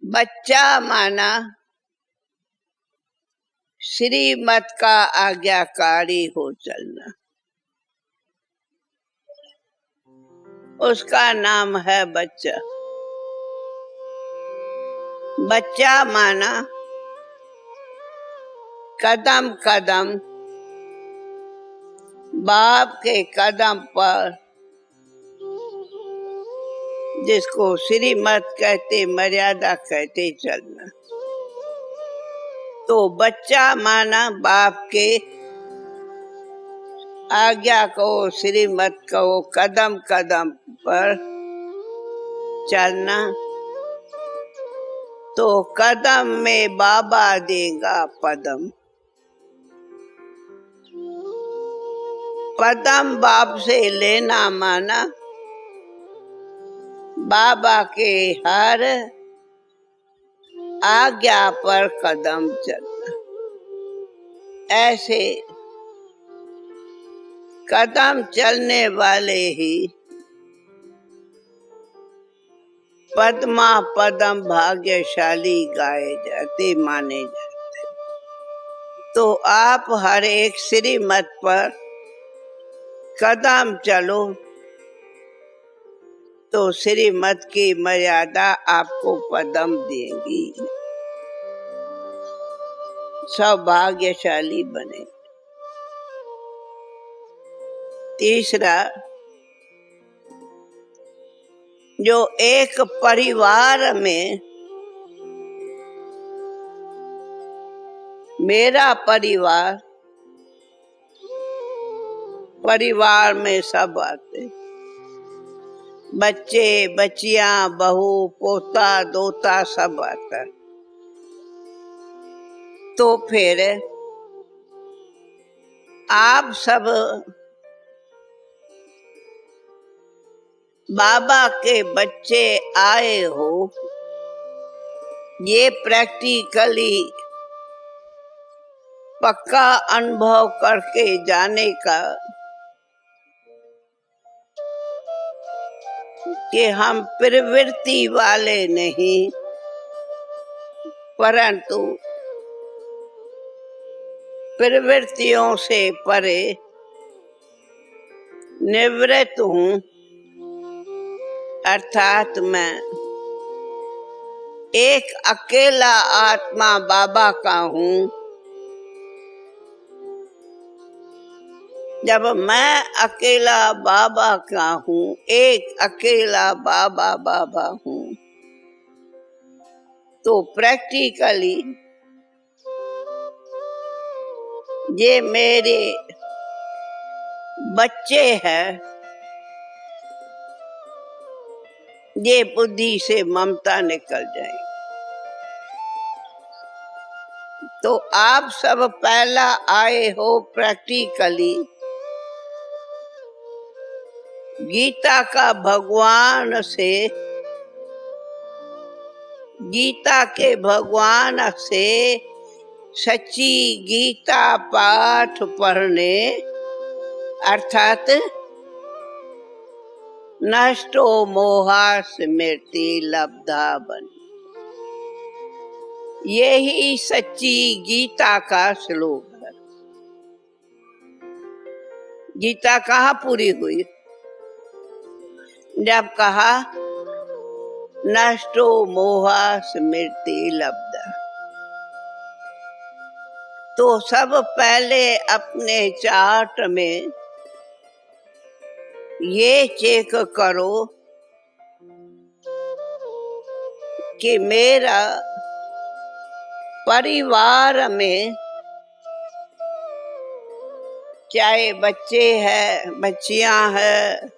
बच्चा माना श्रीमत का आज्ञाकारी हो चलना, उसका नाम है बच्चा। बच्चा माना कदम कदम बाप के कदम पर, जिसको श्रीमत कहते, मर्यादा कहते, चलना। तो बच्चा माना बाप के आज्ञा को, श्रीमत को कदम कदम पर चलना। तो कदम में बाबा देगा पदम, पदम बाप से लेना माना बाबा के हर आज्ञा पर कदम चलना। ऐसे कदम चलने वाले ही पद्मा पदम भाग्यशाली गाए जाते, माने जाते। तो आप हर एक श्रीमत पर कदम चलो, तो श्रीमत की मर्यादा आपको पदम देगी, सौभाग्यशाली बने। तीसरा, जो एक परिवार में, मेरा परिवार, परिवार में सब आते, बच्चे बच्चियां, बहू पोता दोता सब आता। तो फिर आप सब बाबा के बच्चे आए हो, ये प्रैक्टिकली पक्का अनुभव करके जाने का कि हम प्रवृत्ति वाले नहीं, परंतु प्रवृत्तियों से परे निवृत्त हूँ। अर्थात मैं एक अकेला आत्मा बाबा का हूँ। जब मैं अकेला बाबा का हूँ, एक अकेला बाबा बाबा हूँ, तो प्रैक्टिकली ये मेरे बच्चे हैं, ये बुद्धि से ममता निकल जाए। तो आप सब पहला आए हो प्रैक्टिकली गीता का भगवान से, गीता के भगवान से सच्ची गीता पाठ पढ़ने, अर्थात नष्टो मोहा स्मृति लब्धा बन। यही सच्ची गीता का श्लोक है। गीता कहाँ पूरी हुई? जब कहा नष्टो मोहा स्मृति लब्धा। तो सब पहले अपने चार्ट में ये चेक करो कि मेरा परिवार में चाहे बच्चे हैं, बच्चियां हैं,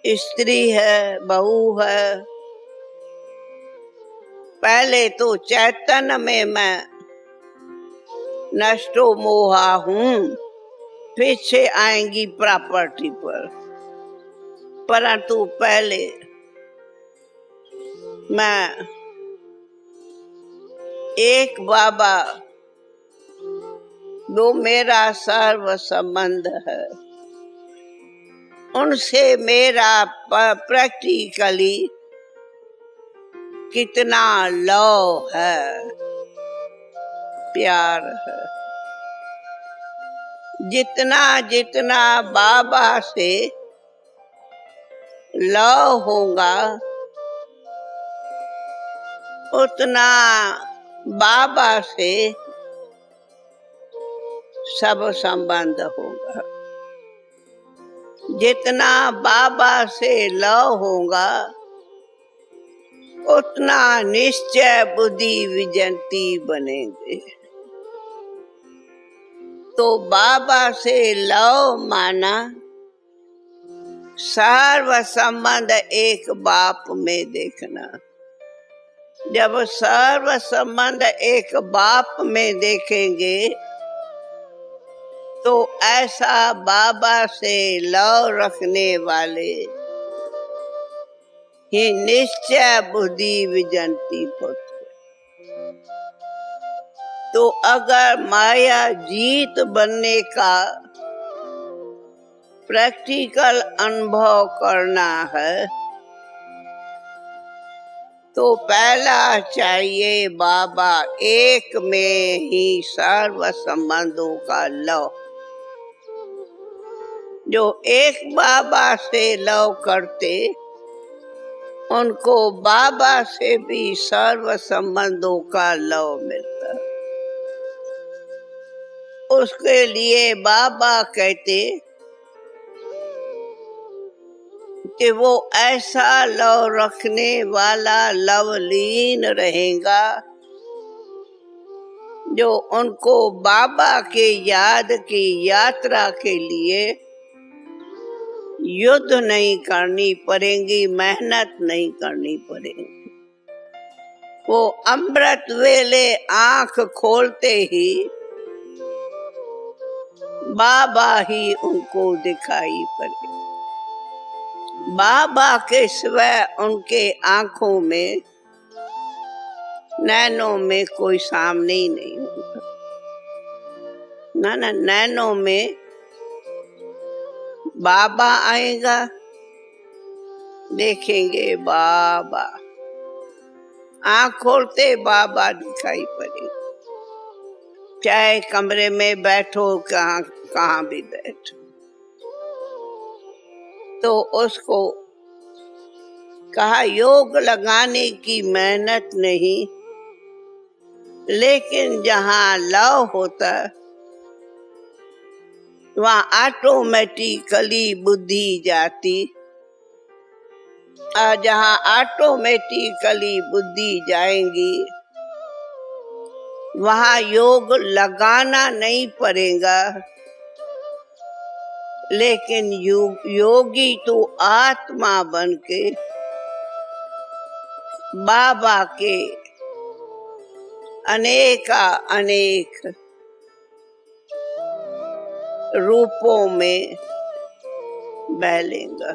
स्त्री है, बहू है, पहले तो चैतन्य में मैं नष्टो मोहा हूँ, पीछे आएंगी प्रॉपर्टी पर, परंतु पहले मैं एक बाबा वो मेरा सर्व संबंध है। उनसे मेरा प्रैक्टिकली कितना लव है, प्यार है। जितना जितना बाबा से लव होगा उतना बाबा से सब संबंध होगा। जितना बाबा से लव होगा उतना निश्चय बुद्धि विजंती बनेंगे। तो बाबा से लव माना सर्व संबंध एक बाप में देखना। जब सर्व संबंध एक बाप में देखेंगे तो ऐसा बाबा से लव रखने वाले ही निश्चय बुद्धि विजंती होते। तो अगर माया जीत बनने का प्रैक्टिकल अनुभव करना है तो पहला चाहिए बाबा एक में ही सर्व संबंधों का लव। जो एक बाबा से लव करते उनको बाबा से भी सर्व संबंधों का लव मिलता। उसके लिए बाबा कहते कि वो ऐसा लव रखने वाला लवलीन रहेगा जो उनको बाबा के याद की यात्रा के लिए युद्ध नहीं करनी पड़ेगी, मेहनत नहीं करनी पड़ेगी। वो अमृत वेले आंख खोलते ही बाबा ही उनको दिखाई पड़े। बाबा के सिवाय उनके आंखों में नैनों में कोई सामने ही नहीं होगा। ना नैनों में बाबा आएगा, देखेंगे बाबा, आंख खोलते बाबा दिखाई पड़ेगा। चाहे कमरे में बैठो, कहाँ भी बैठो। तो उसको कहा योग लगाने की मेहनत नहीं, लेकिन जहाँ लव होता वहाँ ऑटोमेटिकली बुद्धि जाती। और जहाँ ऑटोमेटिकली बुद्धि जाएंगी वहाँ योग लगाना नहीं पड़ेगा, लेकिन योगी तो आत्मा बन के बाबा के अनेक रूपों में बहलेगा।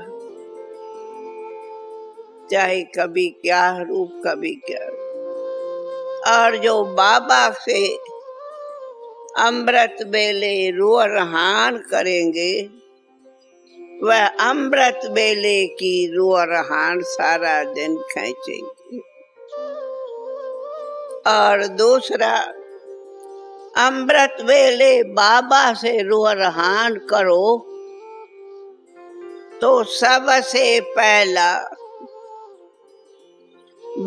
चाहे कभी क्या रूप, कभी क्या। और जो बाबा से अमृत बेले रोअरहान करेंगे वह अमृत बेले की रोअरहान सारा दिन खींचेंगे। और दूसरा, अमृत बेले बाबा से रोअरहान करो तो सबसे पहला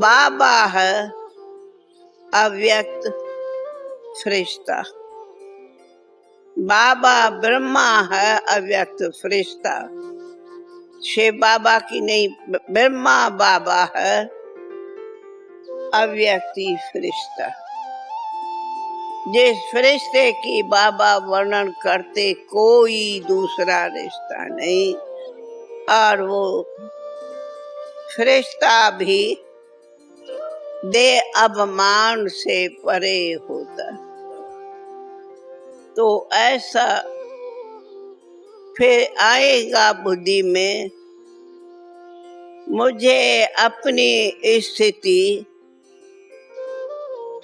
बाबा है अव्यक्त फरिश्ता। बाबा ब्रह्मा है अव्यक्त फरिश्ता। शिव बाबा की नहीं, ब्रह्मा बाबा है अव्यक्ति फरिश्ता। जिस फरिश्ते की बाबा वर्णन करते कोई दूसरा रिश्ता नहीं, और वो फरिश्ता भी दे अभिमान से परे होता। तो ऐसा फिर आएगा बुद्धि में, मुझे अपनी स्थिति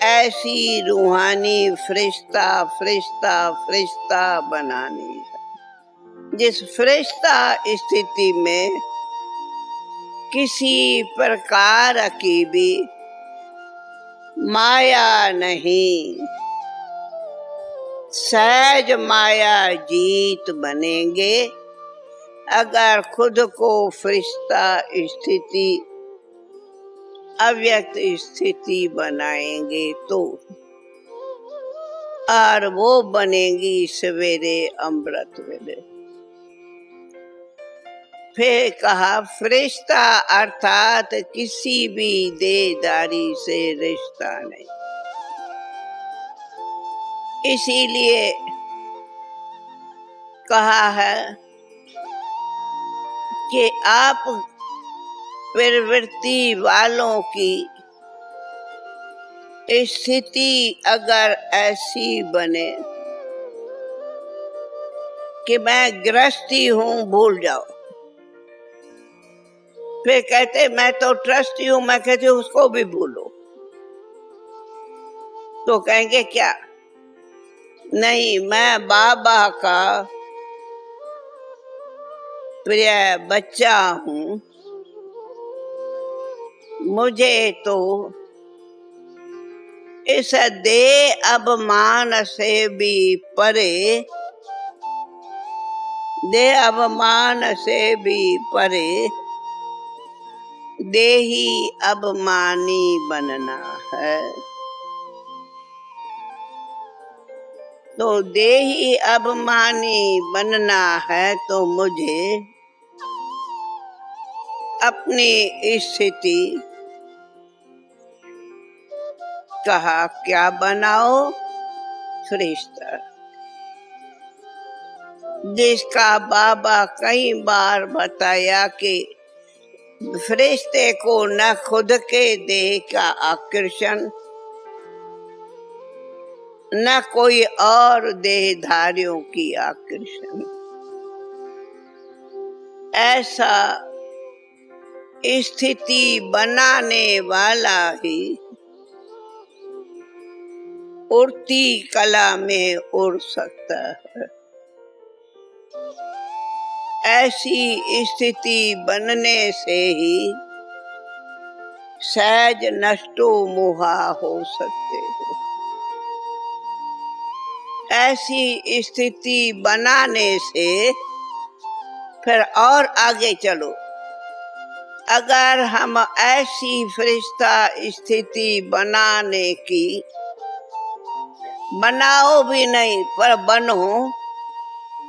ऐसी रूहानी फरिश्ता फरिश्ता फरिश्ता बनानी है, जिस फरिश्ता स्थिति में किसी प्रकार की भी माया नहीं, सहज माया जीत बनेंगे अगर खुद को फरिश्ता स्थिति अव्यक्त स्थिति बनाएंगे तो, और वो बनेगी सवेरे अमृत वेले। फिर कहा फरिश्ता अर्थात किसी भी देहधारी से रिश्ता नहीं। इसीलिए कहा है कि आप प्रवृत्ति वालों की स्थिति अगर ऐसी बने कि मैं गृहस्थी हूं, भूल जाओ। फिर कहते मैं तो ट्रस्टी हूं, मैं कहती हूं उसको भी भूलो। तो कहेंगे क्या? नहीं, मैं बाबा का प्रिय बच्चा हूं, मुझे तो इस देह अभिमान से भी परे, देह अभिमान से भी परे देही अभिमानी बनना है। तो देही अभिमानी बनना है तो मुझे अपनी स्थिति कहा क्या बनाओ? फरिश्ता, जिसका बाबा कई बार बताया कि फरिश्ते को न खुद के देह का आकर्षण, न कोई और देहधारियों की आकर्षण। ऐसा स्थिति बनाने वाला ही उड़ती कला में उड़ सकता है। ऐसी स्थिति बनने से ही सहज नष्टो मोहा हो सकते हो। ऐसी स्थिति बनाने से फिर और आगे चलो। अगर हम ऐसी फरिश्ता स्थिति बनाने की, बनाओ भी नहीं पर बनो,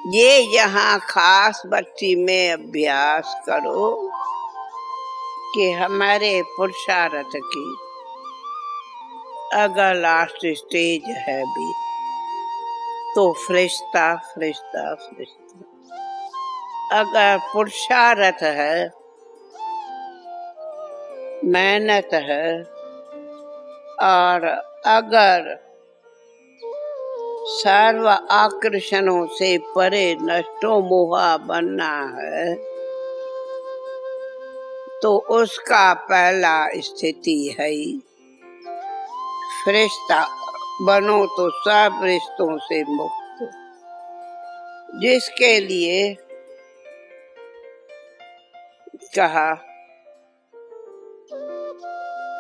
ये यहाँ खास बच्ची में अभ्यास करो कि हमारे पुरुषार्थ की अगर लास्ट स्टेज है भी तो फरिश्ता फरिश्ता फरिश्ता। अगर पुरुषार्थ है, मेहनत है, और अगर सर्व आकर्षणों से परे नष्टो मोहा बनना है तो उसका पहला स्थिति है फरिश्ता बनो तो सब रिश्तों से मुक्त, जिसके लिए कहा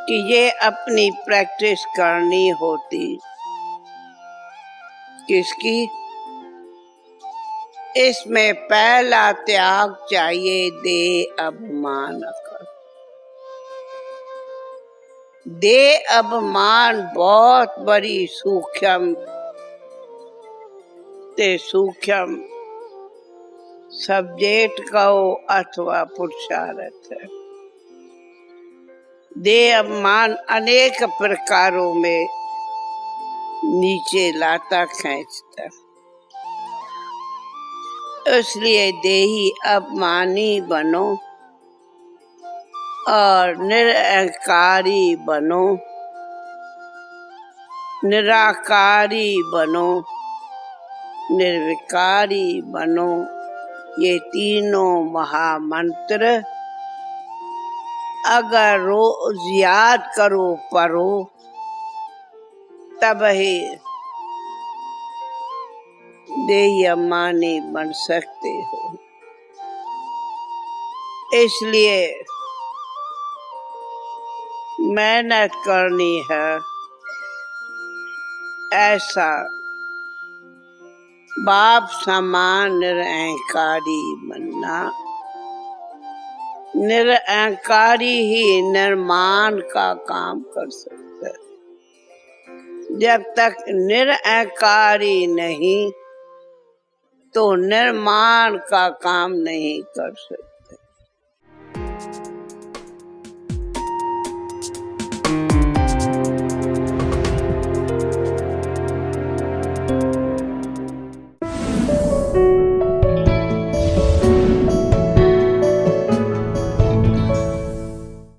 कि ये अपनी प्रैक्टिस करनी होती। किसकी? इसमें पहला त्याग चाहिए देह अभिमान का। देह अभिमान बहुत बड़ी सूक्ष्म सब्जेक्ट कहो अथवा पुरुषार्थ है। देह अभिमान अनेक प्रकारों में नीचे लाता खींचता, इसलिए देही अभिमानी बनो और निरहंकारी बनो, निराकारी बनो, निर्विकारी बनो। ये तीनों महामंत्र अगर रोज याद करो, पढ़ो, तब ही देही अम्मानी बन सकते हो। इसलिए मेहनत करनी है, ऐसा बाप समान निरअहंकारी बनना। निरअहंकारी ही निर्माण का काम कर सकता है। जब तक निरअहंकारी नहीं तो निर्माण का काम नहीं कर सकते।